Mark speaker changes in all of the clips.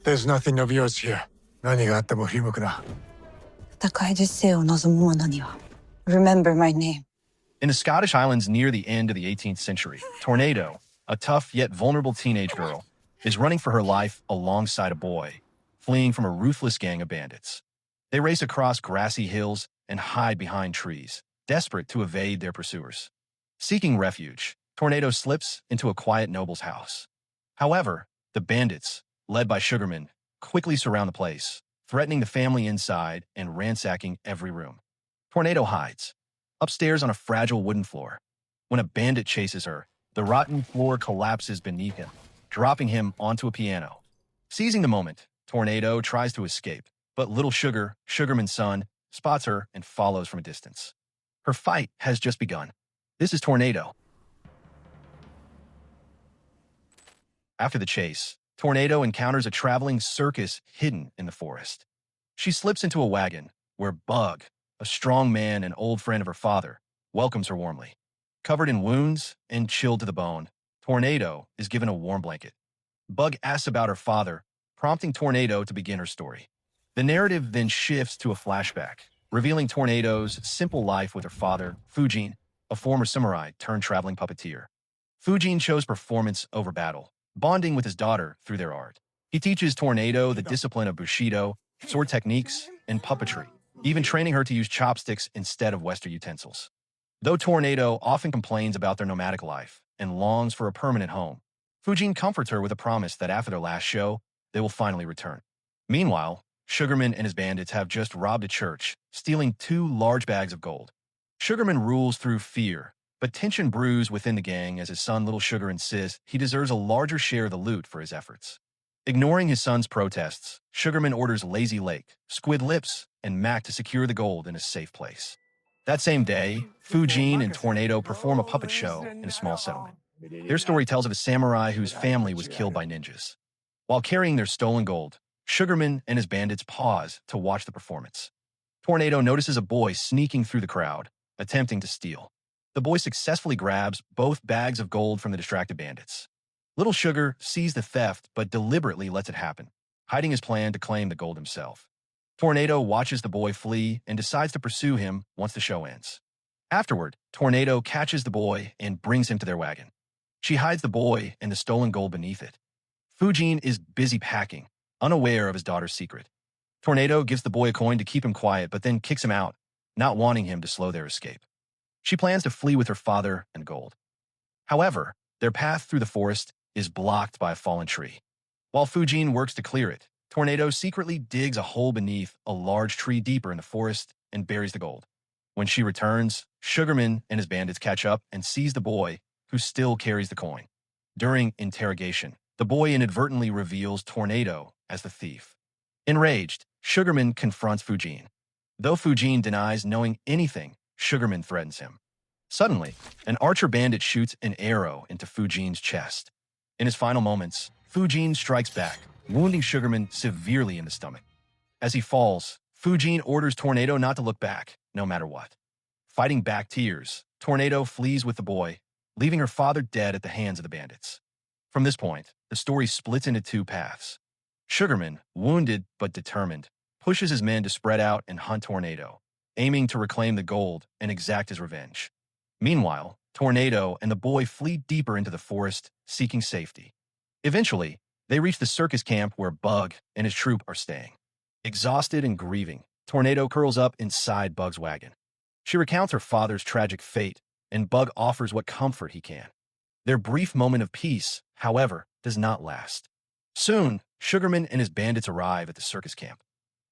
Speaker 1: There's nothing of yours here. 何があっても振り向くな。
Speaker 2: 戦い実勢を望む者には Remember my name.
Speaker 3: In the Scottish Highlands near the end of the 18th century, Tornado, a tough yet vulnerable teenage girl, is running for her life alongside a boy, fleeing from a ruthless gang of bandits. They race across grassy hills and hide behind trees, desperate to evade their pursuers. Seeking refuge, Tornado slips into a quiet noble's house. However, the bandits, led by Sugarman, quickly surround the place, threatening the family inside and ransacking every room. Tornado hides, upstairs on a fragile wooden floor. When a bandit chases her, the rotten floor collapses beneath him, dropping him onto a piano. Seizing the moment, Tornado tries to escape, but Little Sugar, Sugarman's son, spots her and follows from a distance. Her fight has just begun. This is Tornado. After the chase, Tornado encounters a traveling circus hidden in the forest. She slips into a wagon where Bug, a strong man and old friend of her father, welcomes her warmly. Covered in wounds and chilled to the bone, Tornado is given a warm blanket. Bug asks about her father, prompting Tornado to begin her story. The narrative then shifts to a flashback, revealing Tornado's simple life with her father, Fujin, a former samurai turned traveling puppeteer. Fujin chose performance over battle, bonding with his daughter through their art. He teaches Tornado the discipline of Bushido, sword techniques, and puppetry, even training her to use chopsticks instead of Western utensils. Though Tornado often complains about their nomadic life and longs for a permanent home, Fujin comforts her with a promise that after their last show, they will finally return. Meanwhile, Sugarman and his bandits have just robbed a church, stealing 2 large bags of gold. Sugarman rules through fear, but tension brews within the gang as his son Little Sugar insists he deserves a larger share of the loot for his efforts. Ignoring his son's protests, Sugarman orders Lazy Lake, Squid Lips, and Mac to secure the gold in a safe place. That same day, Fujin and Tornado perform a puppet show in a small settlement. Their story tells of a samurai whose family was killed by ninjas. While carrying their stolen gold, Sugarman and his bandits pause to watch the performance. Tornado notices a boy sneaking through the crowd, attempting to steal. The boy successfully grabs both bags of gold from the distracted bandits. Little Sugar sees the theft but deliberately lets it happen, hiding his plan to claim the gold himself. Tornado watches the boy flee and decides to pursue him once the show ends. Afterward, Tornado catches the boy and brings him to their wagon. She hides the boy and the stolen gold beneath it. Fujin is busy packing, unaware of his daughter's secret. Tornado gives the boy a coin to keep him quiet but then kicks him out, not wanting him to slow their escape. She plans to flee with her father and gold. However, their path through the forest is blocked by a fallen tree. While Fujin works to clear it, Tornado secretly digs a hole beneath a large tree deeper in the forest and buries the gold. When she returns, Sugarman and his bandits catch up and seize the boy, who still carries the coin. During interrogation, the boy inadvertently reveals Tornado as the thief. Enraged, Sugarman confronts Fujin. Though Fujin denies knowing anything, Sugarman threatens him. Suddenly, an archer bandit shoots an arrow into Fujin's chest. In his final moments, Fujin strikes back, wounding Sugarman severely in the stomach. As he falls, Fujin orders Tornado not to look back, no matter what. Fighting back tears, Tornado flees with the boy, leaving her father dead at the hands of the bandits. From this point, the story splits into 2 paths. Sugarman, wounded but determined, pushes his men to spread out and hunt Tornado, aiming to reclaim the gold and exact his revenge. Meanwhile, Tornado and the boy flee deeper into the forest, seeking safety. Eventually, they reach the circus camp where Bug and his troop are staying. Exhausted and grieving, Tornado curls up inside Bug's wagon. She recounts her father's tragic fate, and Bug offers what comfort he can. Their brief moment of peace, however, does not last. Soon, Sugarman and his bandits arrive at the circus camp.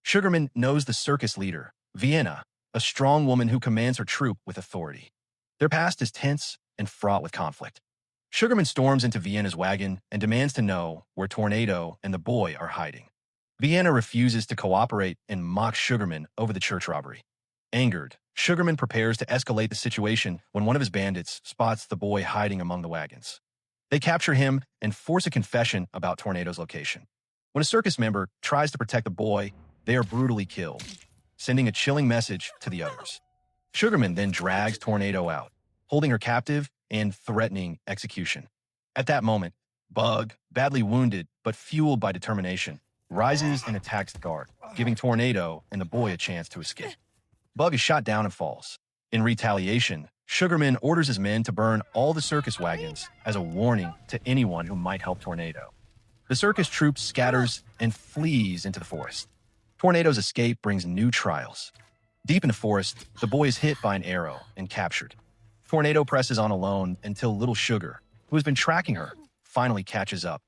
Speaker 3: Sugarman knows the circus leader, Vienna, a strong woman who commands her troop with authority. Their past is tense and fraught with conflict. Sugarman storms into Vienna's wagon and demands to know where Tornado and the boy are hiding. Vienna refuses to cooperate and mocks Sugarman over the church robbery. Angered, Sugarman prepares to escalate the situation when one of his bandits spots the boy hiding among the wagons. They capture him and force a confession about Tornado's location. When a circus member tries to protect the boy, they are brutally killed, sending a chilling message to the others. Sugarman then drags Tornado out, holding her captive and threatening execution. At that moment, Bug, badly wounded but fueled by determination, rises and attacks the guard, giving Tornado and the boy a chance to escape. Bug is shot down and falls. In retaliation, Sugarman orders his men to burn all the circus wagons as a warning to anyone who might help Tornado. The circus troupe scatters and flees into the forest. Tornado's escape brings new trials. Deep in the forest, the boy is hit by an arrow and captured. Tornado presses on alone until Little Sugar, who has been tracking her, finally catches up.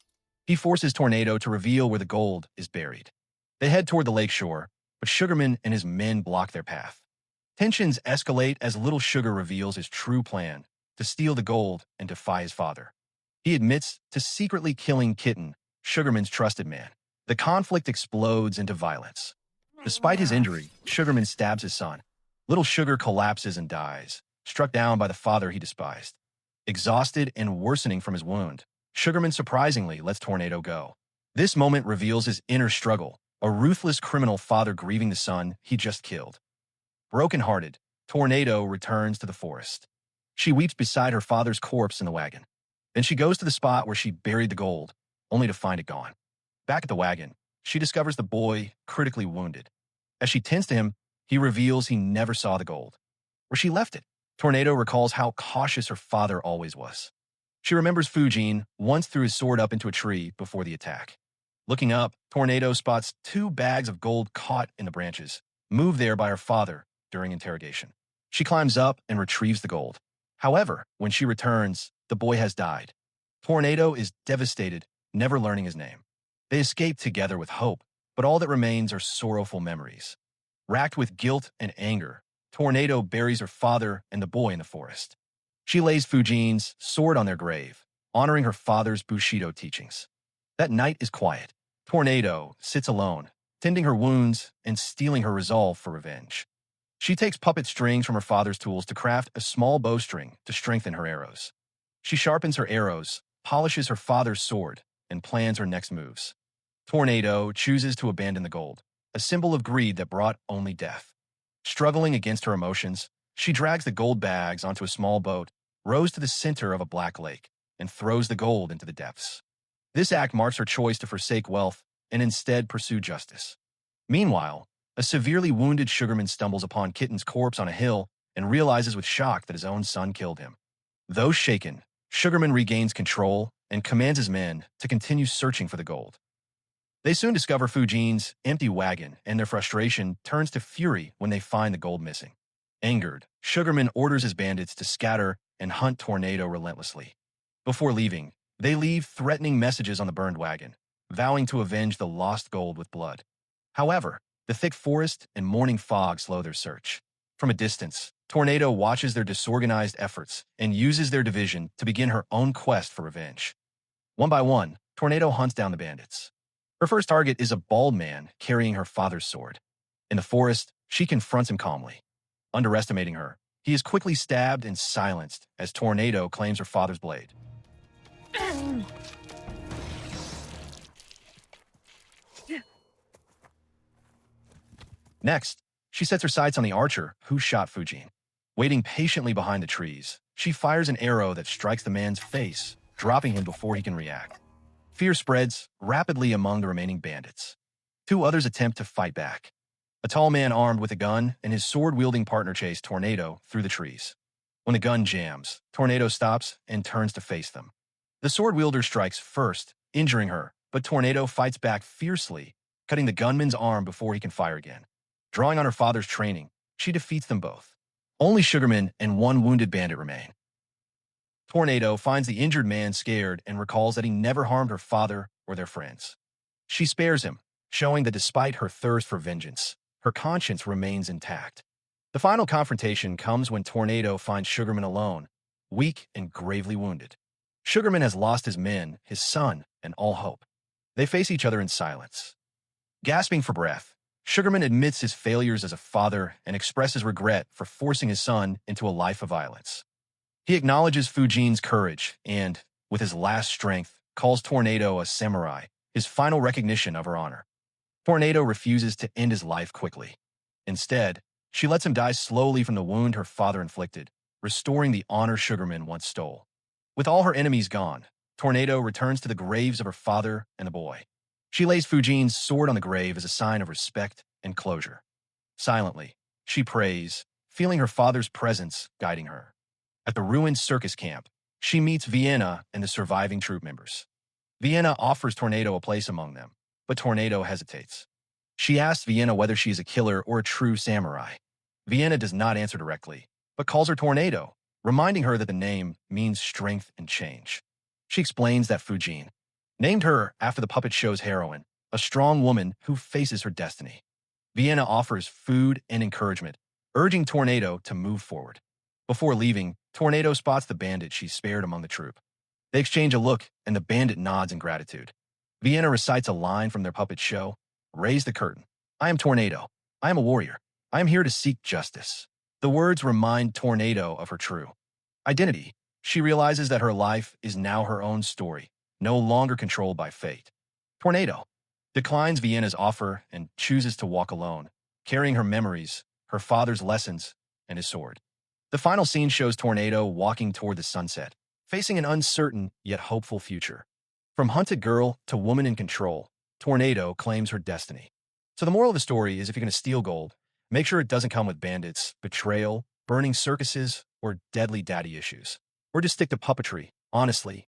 Speaker 3: He forces Tornado to reveal where the gold is buried. They head toward the lakeshore, but Sugarman and his men block their path. Tensions escalate as Little Sugar reveals his true plan to steal the gold and defy his father. He admits to secretly killing Kitten, Sugarman's trusted man. The conflict explodes into violence. Despite his injury, Sugarman stabs his son. Little Sugar collapses and dies, struck down by the father he despised. Exhausted and worsening from his wound, Sugarman surprisingly lets Tornado go. This moment reveals his inner struggle, a ruthless criminal father grieving the son he just killed. Broken-hearted, Tornado returns to the forest. She weeps beside her father's corpse in the wagon. Then she goes to the spot where she buried the gold, only to find it gone. Back at the wagon, she discovers the boy critically wounded. As she tends to him, he reveals he never saw the gold. Where she left it, Tornado recalls how cautious her father always was. She remembers Fujin once threw his sword up into a tree before the attack. Looking up, Tornado spots 2 bags of gold caught in the branches, moved there by her father during interrogation. She climbs up and retrieves the gold. However, when she returns, the boy has died. Tornado is devastated, never learning his name. They escape together with hope, but all that remains are sorrowful memories. Racked with guilt and anger, Tornado buries her father and the boy in the forest. She lays Fujin's sword on their grave, honoring her father's Bushido teachings. That night is quiet. Tornado sits alone, tending her wounds and steeling her resolve for revenge. She takes puppet strings from her father's tools to craft a small bowstring to strengthen her arrows. She sharpens her arrows, polishes her father's sword, and plans her next moves. Tornado chooses to abandon the gold, a symbol of greed that brought only death. Struggling against her emotions, she drags the gold bags onto a small boat, rows to the center of a black lake, and throws the gold into the depths. This act marks her choice to forsake wealth and instead pursue justice. Meanwhile, a severely wounded Sugarman stumbles upon Kitten's corpse on a hill and realizes with shock that his own son killed him. Though shaken, Sugarman regains control and commands his men to continue searching for the gold. They soon discover Fujin's empty wagon, and their frustration turns to fury when they find the gold missing. Angered, Sugarman orders his bandits to scatter and hunt Tornado relentlessly. Before leaving, they leave threatening messages on the burned wagon, vowing to avenge the lost gold with blood. However, the thick forest and morning fog slow their search. From a distance, Tornado watches their disorganized efforts and uses their division to begin her own quest for revenge. One by one, Tornado hunts down the bandits. Her first target is a bald man carrying her father's sword. In the forest, she confronts him calmly. Underestimating her, he is quickly stabbed and silenced as Tornado claims her father's blade. Next, she sets her sights on the archer who shot Fujin. Waiting patiently behind the trees, she fires an arrow that strikes the man's face, dropping him before he can react. Fear spreads rapidly among the remaining bandits. 2 others attempt to fight back. A tall man armed with a gun and his sword-wielding partner chase Tornado through the trees. When the gun jams, Tornado stops and turns to face them. The sword-wielder strikes first, injuring her, but Tornado fights back fiercely, cutting the gunman's arm before he can fire again. Drawing on her father's training, she defeats them both. Only Sugarman and 1 wounded bandit remain. Tornado finds the injured man scared and recalls that he never harmed her father or their friends. She spares him, showing that despite her thirst for vengeance, her conscience remains intact. The final confrontation comes when Tornado finds Sugarman alone, weak and gravely wounded. Sugarman has lost his men, his son, and all hope. They face each other in silence. Gasping for breath, Sugarman admits his failures as a father and expresses regret for forcing his son into a life of violence. He acknowledges Fujin's courage and, with his last strength, calls Tornado a samurai, his final recognition of her honor. Tornado refuses to end his life quickly. Instead, she lets him die slowly from the wound her father inflicted, restoring the honor Sugarman once stole. With all her enemies gone, Tornado returns to the graves of her father and the boy. She lays Fujian's sword on the grave as a sign of respect and closure. Silently, she prays, feeling her father's presence guiding her. At the ruined circus camp, she meets Vienna and the surviving troop members. Vienna offers Tornado a place among them, but Tornado hesitates. She asks Vienna whether she is a killer or a true samurai. Vienna does not answer directly, but calls her Tornado, reminding her that the name means strength and change. She explains that Fujin named her after the puppet show's heroine, a strong woman who faces her destiny. Vienna offers food and encouragement, urging Tornado to move forward. Before leaving, Tornado spots the bandit she's spared among the troop. They exchange a look, and the bandit nods in gratitude. Vienna recites a line from their puppet show, "Raise the curtain. I am Tornado. I am a warrior. I am here to seek justice." The words remind Tornado of her true identity. She realizes that her life is now her own story, no longer controlled by fate. Tornado declines Vienna's offer and chooses to walk alone, carrying her memories, her father's lessons, and his sword. The final scene shows Tornado walking toward the sunset, facing an uncertain yet hopeful future. From hunted girl to woman in control, Tornado claims her destiny. So the moral of the story is if you're going to steal gold, make sure it doesn't come with bandits, betrayal, burning circuses, or deadly daddy issues. Or just stick to puppetry, honestly,